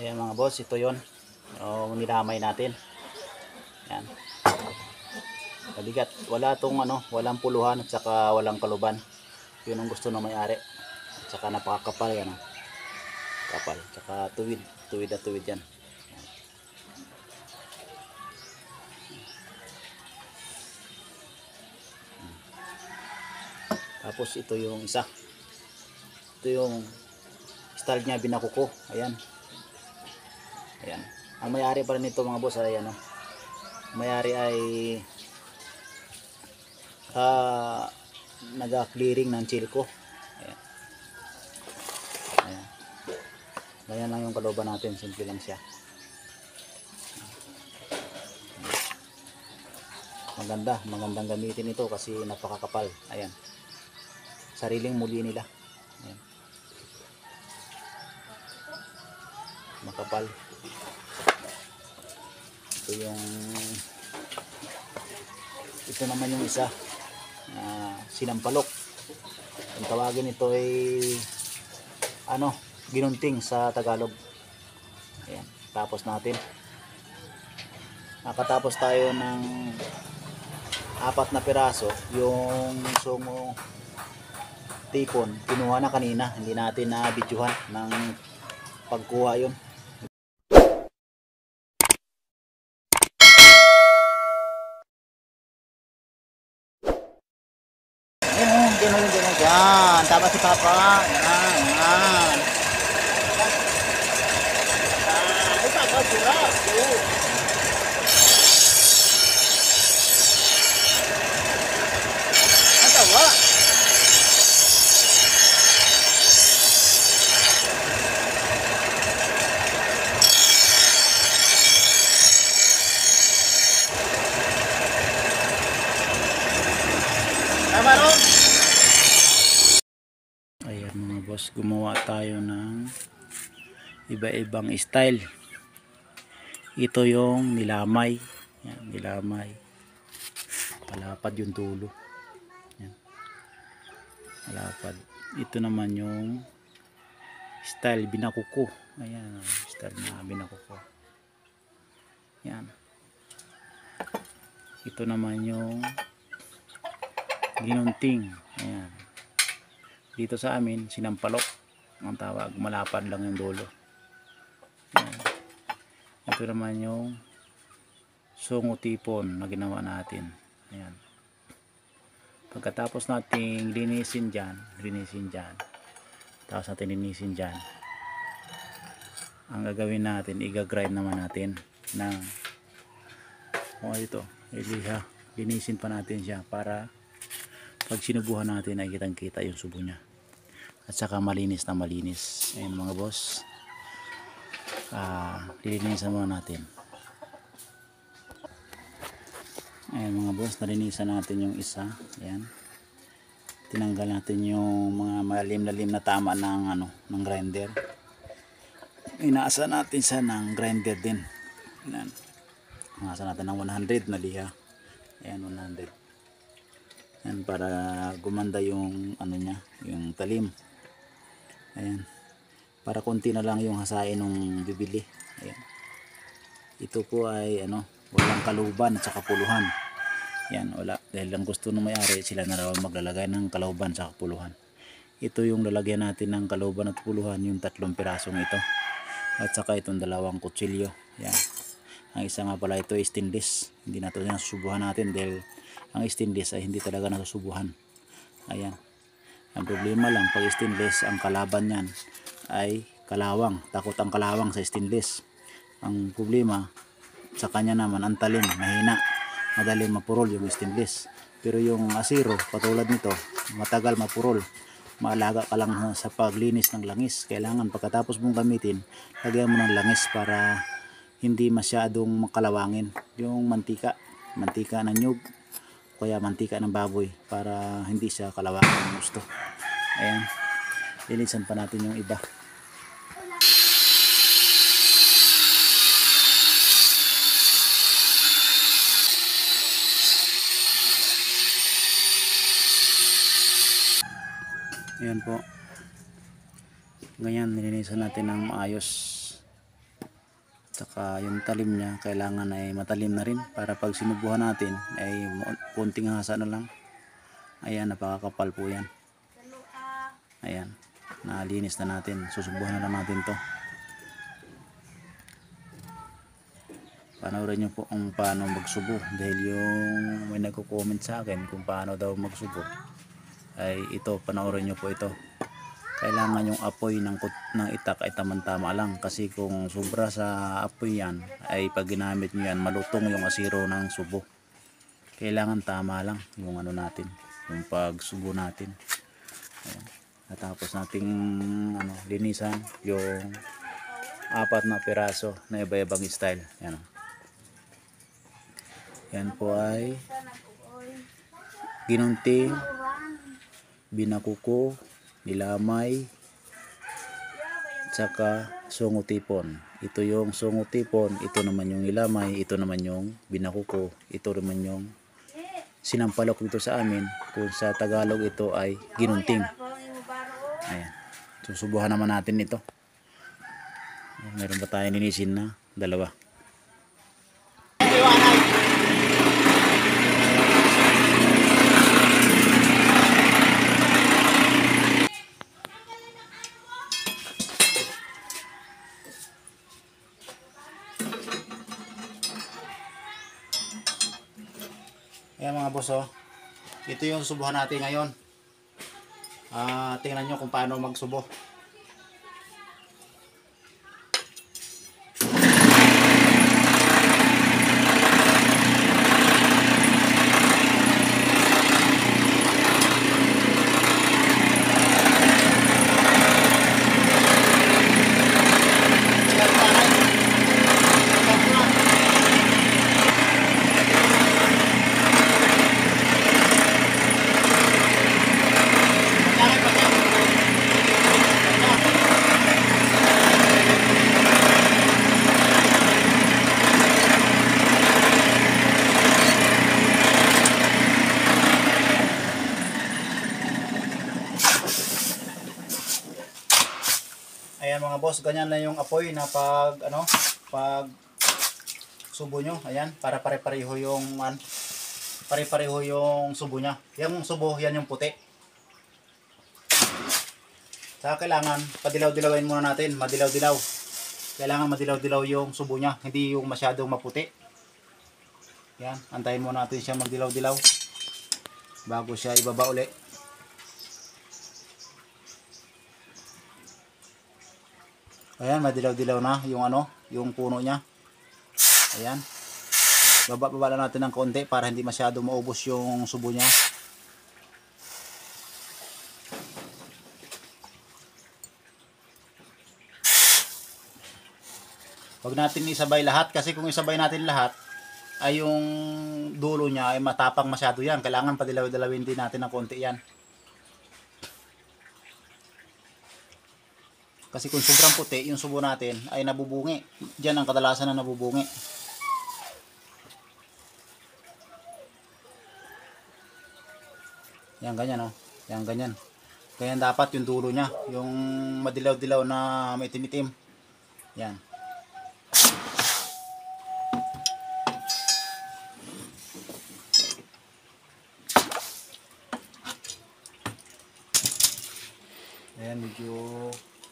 Ayan mga boss, ito yon yung nilamay natin. Yan. Mabigat. Wala tong walang puluhan at saka walang kaluban. Yun ang gusto ng may-ari. At saka napakakapal yan. Kapal. Saka tuwid. Tuwid at tuwid yan. Tapos ito yung isa. Ito yung style niya, binakuko. Ayan. Ayan. Ang may-ari pa rin nito mga boss, ayan o. May-ari ay naga-clearing ng chilko. Ayan. Ayan. Ganyan lang yung kalooban natin, simple lang siya. Magandang gamitin ito kasi napakakapal. Ayan. Sariling muli nila. Ayan. Makapal. Ito naman yung isa, sinampalok. Ang tawagin ito ay ginunting sa Tagalog. Ayan. Tapos natin. Nakatapos tayo ng 4 na piraso. Yung sungo tipon kinuha na kanina, hindi natin na videohan ng pagkuha yun. Yan, tama si Papa. Yan. Ay, Papa, sura. Ang tawa. Tama ron. Ayan mga boss, gumawa tayo ng iba-ibang style. Ito yung nilamay. Yan, nilamay. Palapad yung dulo. Yan. Palapad. Ito naman yung style binakuko. Ayan, style na binakuko. Yan. Ito naman yung ginunting. Ayan. Dito sa amin, sinampalok ang tawag. Malapad lang yung dulo. Ayan. Ito naman yung sungo tipon na ginawa natin. Ayan. Pagkatapos nating linisin dyan, tapos natin linisin dyan, ang gagawin natin, i-grind naman natin ng ito, iliha. Linisin pa natin siya para pag sinubuhan natin ay kitang kita yung subo nya at saka malinis na malinis. Ayun mga boss, lilinisan muna natin. Ayun mga boss, nalinisan natin yung isa. Ayan, tinanggal natin yung mga malalim-lalim na tama ng ng grinder. Inaasa natin sa ng grinder din. Ayan, inaasa natin ng 100 na liha. Ayan, 100. Ayan, para gumanda yung niya, yung talim. Ayan, para konti na lang yung hasain ng bibili. Ayan, ito po ay walang kaluban at saka puluhan. Ayan, wala, dahil ang gusto ng may-ari, sila na raw maglalagay ng kaluban at saka puluhan. Ito yung lalagyan natin ng kaluban at puluhan, yung 3 pirasong ito at saka itong 2 kutsilyo. Ayan. Ang isa nga pala ito ay stainless, hindi na ito nasusubuhan natin dahil ang stainless ay hindi talaga nasusubuhan. Ayan, ang problema lang pag stainless, ang kalaban yan ay kalawang. Takot ang kalawang sa stainless. Ang problema sa kanya naman, ang talim, mahina, madali mapurol yung stainless. Pero yung asiro, katulad nito, matagal mapurol. Maalaga ka lang sa paglinis ng langis. Kailangan pagkatapos mong gamitin, lagyan mo ng langis para hindi masyadong makalawangin yung mantika ng nyug, kaya mantika ng baboy, para hindi siya kalawangin ng gusto. Ayan, linisan pa natin yung iba. Ayan po, ganyan nilinisan natin ng maayos. Saka yung talim niya kailangan ay matalim na rin para pag sinubuhan natin ay kunting hasa na lang. Ayan, napakakapal po yan. Ayan, nalinis na natin. Susubuhan na lang natin to. Panoorin nyo po kung paano magsubo, dahil yung may nagko-comment sa akin kung paano daw magsubo ay ito, panoorin nyo po ito. Kailangan yung apoy ng itak ay tamang-tama lang, kasi kung sobra sa apoy yan ay pag ginamit nyo yan malutong yung asiro ng subo. Kailangan tama lang yung ano natin, yung pagsubo natin. Ayan. Natapos nating linisan yung 4 na piraso na iba-ibang style. Yan. Yan po ay ginunting, binakuko, nilamay, tsaka sungutipon. Ito yung sungutipon, ito naman yung nilamay, ito naman yung binakuko, ito naman yung sinampalok dito sa amin. Kung sa Tagalog ito ay ginunting. Ayan. Susubuhan naman natin ito. Meron ba tayo ninisin na? 2. Ayan mga boss, oh. Ito yung subuhan natin ngayon. Tingnan nyo kung paano magsubo. Ayan mga boss, ganyan na yung apoy na pag subo nyo. Ayan, para pare-pareho yung subo nya. Yung subo, yan yung puti. Saka kailangan padilaw-dilawin muna natin, madilaw-dilaw. Kailangan madilaw-dilaw yung subo nya, hindi yung masyadong maputi. Yan, antayin muna natin siya magdilaw-dilaw bago siya ibaba uli. Ayan, madilaw-dilaw na yung yung puno niya. Ayan. Baba lang natin ng konti para hindi masyado maubos yung subo niya. Huwag natin isabay lahat, kasi kung isabay natin lahat ay yung dulo niya ay matapang masyado yan. Kailangan padilaw-dilawin din natin ng konti yan. Kasi kung sobrang puti, yung subo natin ay nabubungi. Diyan ang kadalasan na nabubungi. Yan, ganyan, oh. Yan, ganyan. Ganyan dapat yung dulo niya. Yung madilaw-dilaw na may itim-itim. Yan. Ayan, medyo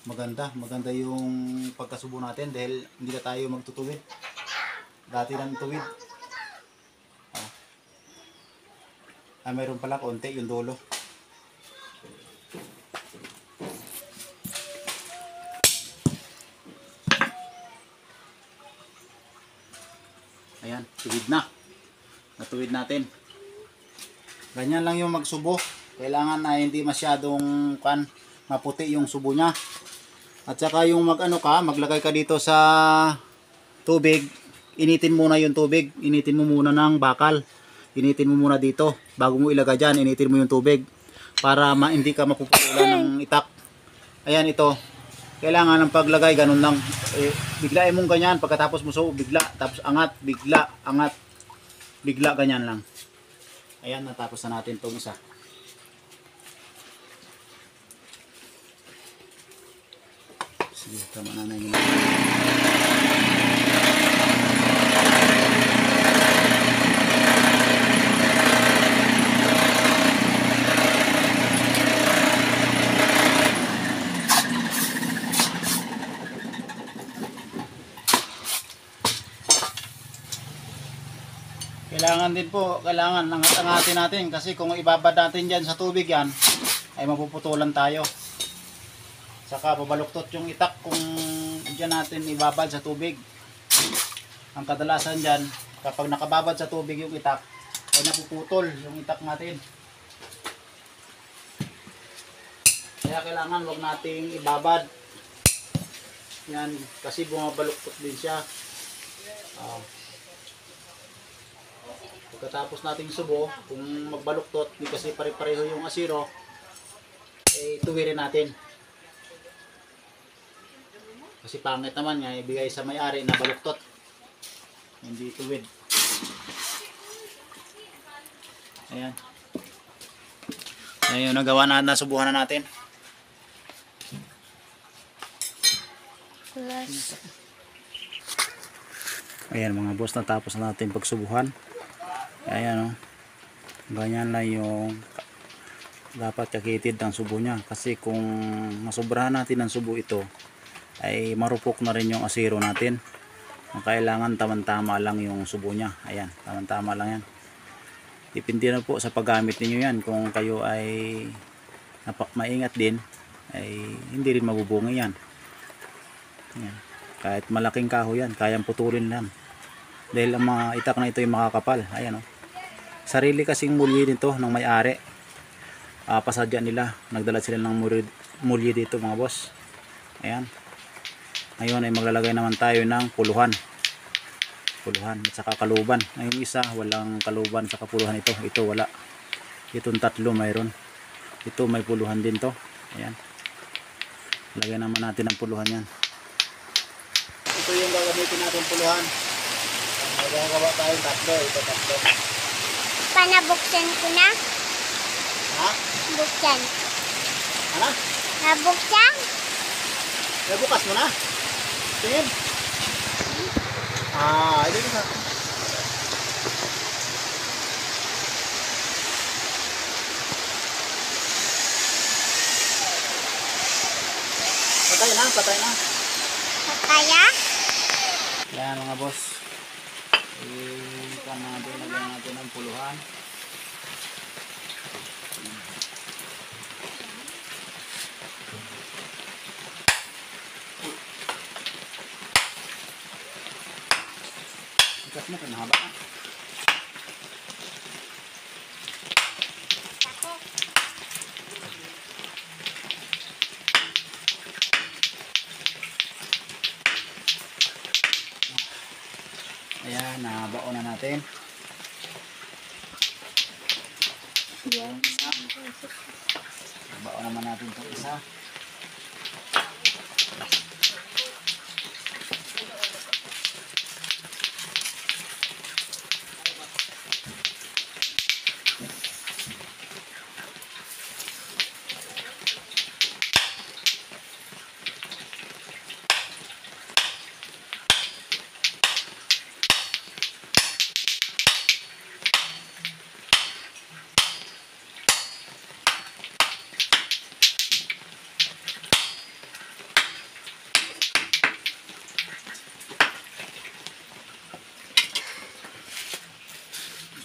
maganda yung pagkasubo natin dahil hindi na tayo magtutuwid. Dati lang tuwid. Mayroon pala konti yung dulo. Ayan, tuwid na. Natuwid natin. Ganyan lang yung magsubo. Kailangan na hindi masyadong maputi yung subo niya. At saka yung maglagay ka dito sa tubig, initin muna yung tubig. Initin mo muna ng bakal. Initin mo muna dito. Bago mo ilagay dyan, initin mo yung tubig. Para hindi ka mapuputulan ng itak. Ayan, ito. Kailangan ng paglagay, ganun lang. Biglain mong ganyan. Pagkatapos mo bigla. Tapos angat, bigla, angat. Bigla, ganyan lang. Ayan, natapos na natin itong isa. Sige, tama na yun. Kailangan din po, kailangan angat-angatin natin kasi kung ibabad natin dyan sa tubig yan, ay mapuputulan tayo. Saka babaluktot yung itak kung dyan natin ibabad sa tubig. Ang kadalasan dyan, kapag nakababad sa tubig yung itak, ay napuputol yung itak natin. Kaya kailangan wag nating ibabad. Yan, kasi bumabaluktot din siya. Pagkatapos nating subo, kung magbaluktot, kasi pare-pareho yung asiro, eh tuwirin natin. Kasi pangit naman nga, ibigay sa may-ari na baluktot. Hindi tuwid. Ayan. Ayan, nagawa na, nasubuhan na natin. Plus. Ayan mga boss, natapos na natin pagsubuhan. Ayan o. Ganyan lang yung dapat kakitid ng subo niya. Kasi kung masobrahan natin ng subo ito, ay marupok na rin yung asiro natin. Kailangan tamang-tama lang yung subo niya. Ayan, tamang-tama lang yan. Depende na po sa paggamit ninyo yan. Kung kayo ay maingat din, ay hindi rin mabubungi yan. Ayan. Kahit malaking kahoy yan, kayang putulin lang. Dahil ang mga itak na ito ay makakapal. Ayan o. Sarili kasing mulye nito ng may-ari. Pasadya nila. Nagdala sila ng mulye dito mga boss. Ayan. Ngayon ay maglalagay naman tayo ng puluhan. Puluhan at saka kaluban. Yung isa walang kaluban sa puluhan ito. Ito wala. Itong tatlo mayroon. Ito may puluhan din to. Ayan. Lagyan naman natin ng puluhan yan. Ito yung gagamitin natin puluhan. Magagawa tayong tatlo. Ito tatlo. Panabuksan ko na. Ha? Buksan. Ano? Nabuksan? Nabukas mo na? Tingin. Ito na. Patay na, patay na. Kaya? Yan mga boss. Lagyan natin ng puluhan. Ikat mo, kinahaba na. Ayan, nabaon na natin. Yan. Nabaon naman natin itong isa.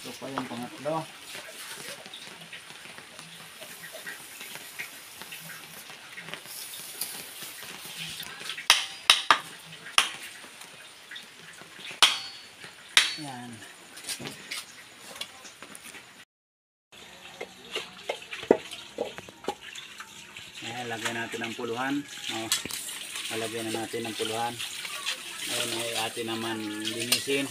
Ito pa yung pangatlo. Yan. Ayan, lagyan natin ng puluhan. Lagyan na natin ng puluhan. Ngayon ay atin naman linisin.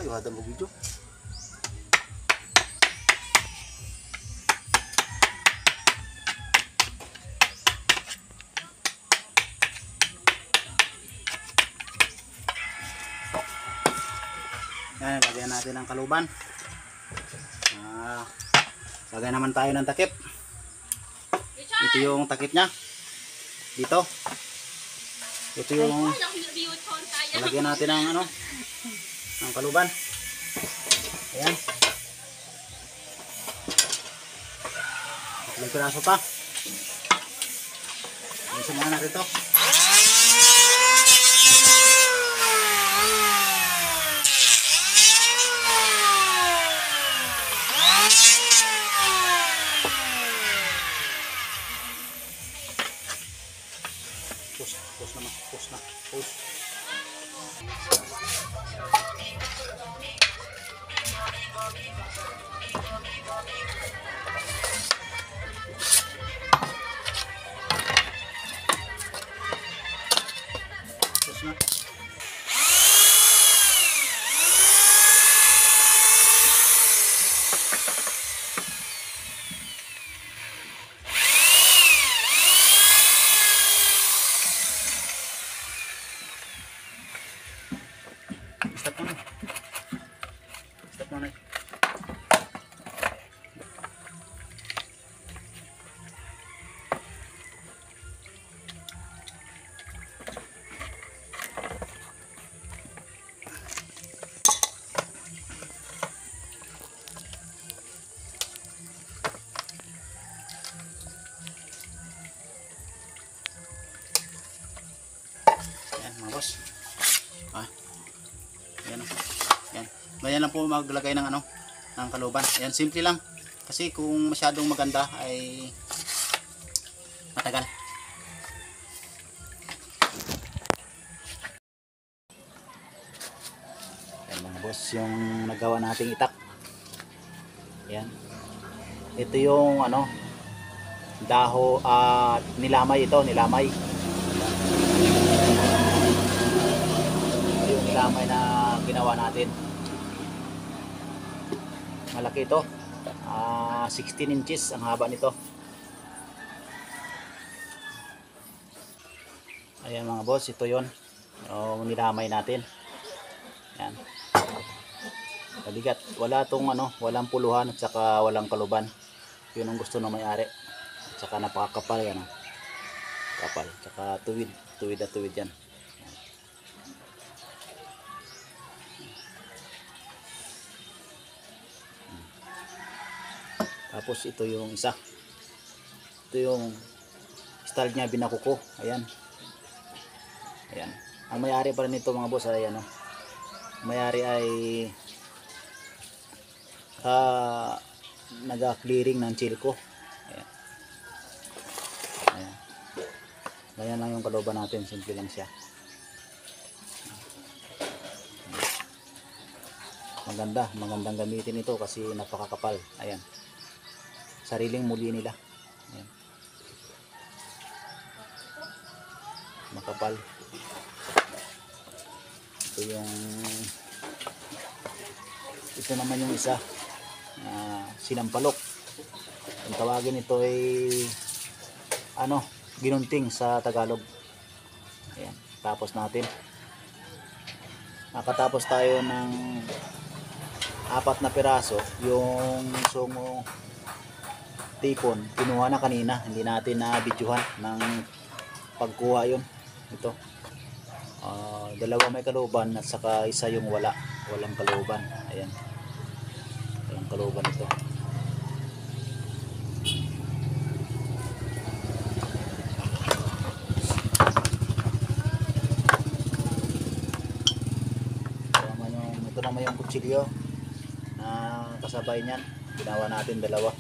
Ayo ada mo video. Yan, lagyan natin ng kaluban. Lagyan naman tayo ng takip. Ito yung takip niya. Dito. Ito yung lagyan natin ng ano, ng kaluban. Ayan. Ilang piraso pa. Ayusin muna natin ito. Push naman, push na, push. Push na. Stop mo na. Stop mo na. Ayan mga boss. Ayan. Ayan. Ganyan lang po maglagay ng ano, ng kaluban. Ayan, simple lang. Kasi kung masyadong maganda ay matagal. Ayan mga boss, yung nagawa nating itak. Ayan. Ito yung ano, daho at nilamay ito, nilamay. Ito yung nilamay na ginawa natin. Malaki ito. 16 inches ang haba nito. Ayan mga boss, ito yon. Nilamay natin. Ayan. Kabigat. Wala tong ano, walang puluhan at saka walang kaluban. Yun ang gusto ng may-ari. At saka napakakapal yan. Kapal. Saka tuwid. Tuwid at tuwid yan. Tapos ito yung isa. Ito yung style niya, binakuko. Ayan. Ayan. Ang may-ari pa rin nito mga boss ay ano. May-ari ay naga-clearing ng chilko. Ayan. Ayan. Ganyan lang yung kaluban natin. Simple lang siya. Maganda. Magandang gamitin ito kasi napakakapal. Ayan. Sariling muli nila. Ayan. Makapal. Ito naman yung isa, sinampalok. Ang tawagin ito ay ano, ginunting sa Tagalog. Ayan. Tapos natin. Nakatapos tayo ng 4 na piraso. Yung sumo tipon, kinuha na kanina, hindi natin na-videohan ng pagkuha yun. Ito, dalawa may kaluban at saka isa yung walang kaluban. Ayan, walang kaluban ito. Ito naman yung kutsilyo na kasabay niyan, ginawa natin dalawa.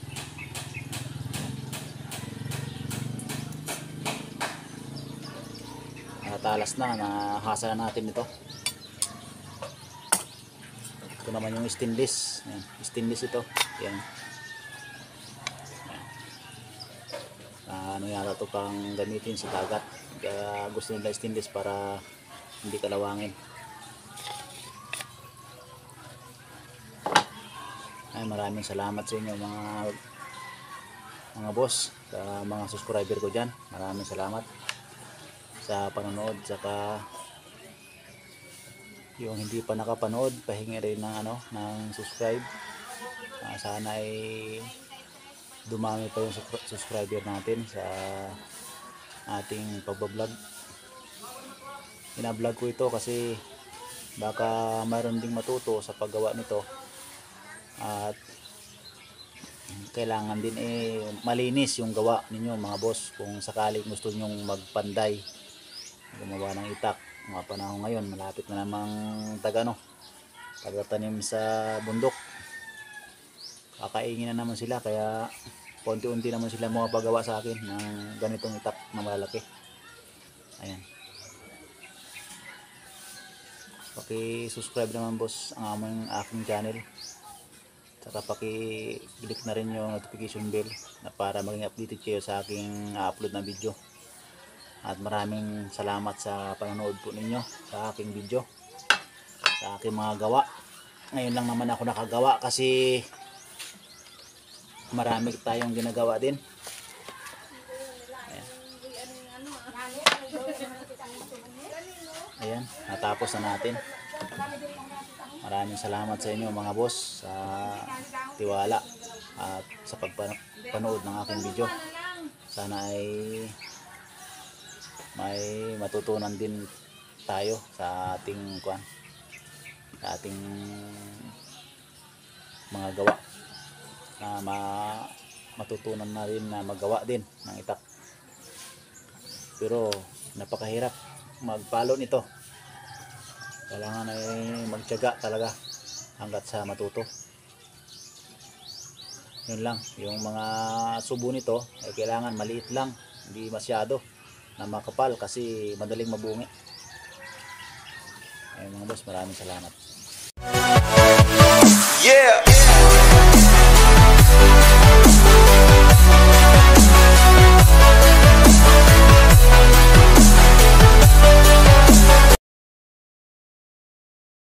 Talas na, nahasa na natin ito. Ito naman yung stainless. Ayan, stainless ito. Ayan. Ano yata ito pang gamitin sa dagat. Kaya gusto nila stainless para hindi kalawangin. Ay, maraming salamat sa inyo mga boss, sa mga subscriber ko dyan. Maraming salamat sa panonood. Saka yung hindi pa nakapanood, pahingi rin ng ng subscribe. Sana ay dumami pa yung subscriber natin sa ating pagbablog. Inablog ko ito kasi baka mayroon ding matuto sa paggawa nito, at kailangan din malinis yung gawa ninyo mga boss. Kung sakaling gusto nyong magpanday, gumawa ng itak, mga panahon ngayon malapit na namang tagatanim sa bundok, kakaingin na naman sila, kaya konti-unti naman sila pagawa sa akin ng ganitong itak na malalaki. Ayan, paki-subscribe naman boss ang aking channel, saka paki-click na rin yung notification bell na para maging updated kayo sa aking upload na video. At maraming salamat sa panonood po ninyo sa aking video, sa aking mga gawa. Ngayon lang naman ako nakagawa kasi marami tayong ginagawa din. Ayan, natapos na natin. Maraming salamat sa inyo mga boss sa tiwala at sa pagpanood ng aking video. Sana ay may matutunan din tayo sa ating mga gawa, na matutunan na rin na magawa din ng itak. Pero napakahirap magpalo nito, kailangan ay magtiyaga talaga hanggat sa matuto. Yun lang, yung mga subo nito ay kailangan maliit lang, hindi masyado na makapal kasi madaling mabungi. Ayun mga boss, maraming salamat. Yeah!